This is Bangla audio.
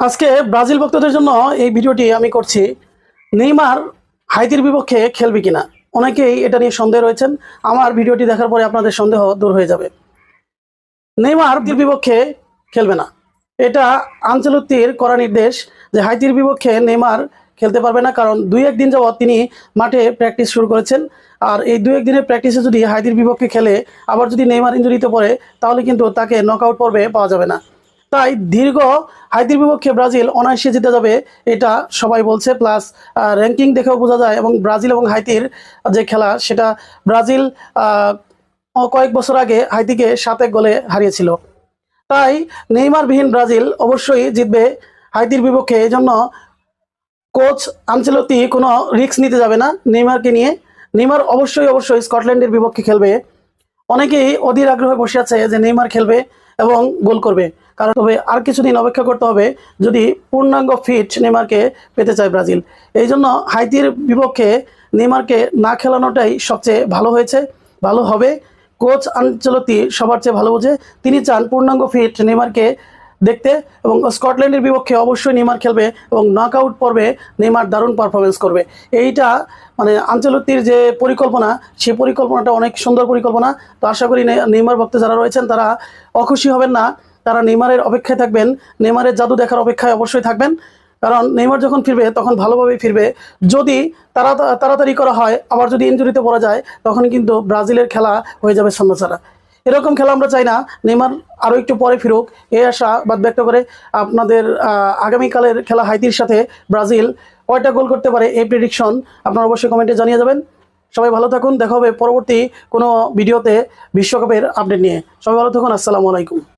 আজকে ব্রাজিল ভক্তদের জন্য এই ভিডিওটি আমি করছি। নেইমার হাইতির বিপক্ষে খেলবে কিনা, অনেকেই এটা নিয়ে সন্দেহ রয়েছেন। আমার ভিডিওটি দেখার পরে আপনাদের সন্দেহ দূর হয়ে যাবে। নেইমার হাইতির বিপক্ষে খেলবে না, এটা আনচেলত্তির কড়া নির্দেশ যে হাইতির বিপক্ষে নেইমার খেলতে পারবে না, কারণ 2-1 দিন যাবৎ তিনি মাঠে প্র্যাকটিস শুরু করেছেন। আর এই 2-1 দিনের প্র্যাকটিসে যদি হাইতির বিপক্ষে খেলে, আবার যদি নেইমার ইনজুরিতে পড়ে, তাহলে কিন্তু তাকে নকআউট পর্বে পাওয়া যাবে না। তাই দীর্ঘ হাইতির বিপক্ষে ব্রাজিল অনায়াসে জিতে যাবে, এটা সবাই বলছে। প্লাস র্যাঙ্কিং দেখেও বোঝা যায়, এবং ব্রাজিল এবং হাইতির যে খেলা, সেটা ব্রাজিল কয়েক বছর আগে হাইতিকে 7-1 গোলে হারিয়েছিল। তাই নেইমারবিহীন ব্রাজিল অবশ্যই জিতবে হাইতির বিপক্ষে। এই জন্য কোচ আনচেলত্তি কোনো রিস্ক নিতে যাবে না নেইমারকে নিয়ে। নেইমার অবশ্যই স্কটল্যান্ডের বিপক্ষে খেলবে। অনেকেই অধীর আগ্রহে বসে আছে যে নেইমার খেলবে এবং গোল করবে, কারণ তবে আর কিছুদিন অপেক্ষা করতে হবে যদি পূর্ণাঙ্গ ফিট নেইমারকে পেতে চায় ব্রাজিল। এই জন্য হাইতির বিপক্ষে নেইমারকে না খেলানোটাই সবচেয়ে ভালো হয়েছে, ভালো হবে। কোচ আনচেলত্তি সবার চেয়ে ভালো বোঝে, তিনি চান পূর্ণাঙ্গ ফিট নেইমারকে দেখতে, এবং স্কটল্যান্ডের বিপক্ষে অবশ্যই নেইমার খেলবে এবং নকআউট পর্বে নেইমার দারুণ পারফরমেন্স করবে। এইটা মানে আনচেলত্তির যে পরিকল্পনা, সেই পরিকল্পনাটা অনেক সুন্দর পরিকল্পনা। তো আশা করি নেইমার ভক্ত যারা রয়েছেন তারা অখুশি হবেন না, তারা নেইমারের অপেক্ষায় থাকবেন, নেইমারের জাদু দেখার অপেক্ষায় অবশ্যই থাকবেন। কারণ নেইমার যখন ফিরবে তখন ভালোভাবেই ফিরবে। যদি তাড়াতাড়ি করা হয়, আবার যদি ইনজুরিতে পড়া যায়, তখন কিন্তু ব্রাজিলের খেলা হয়ে যাবে ছাড়া। এরকম খেলা আমরা চাই না। নেইমার আরও একটু পরে ফিরুক, এই আশাবাদ ব্যক্ত করে আপনাদের আগামীকালের খেলা হাইতির সাথে ব্রাজিল কয়টা গোল করতে পারে এই প্রেডিকশন আপনারা অবশ্যই কমেন্টে জানিয়ে যাবেন। সবাই ভালো থাকুন, দেখা হবে পরবর্তী কোনো ভিডিওতে বিশ্বকাপের আপডেট নিয়ে। সবাই ভালো থাকুন, আসসালামু আলাইকুম।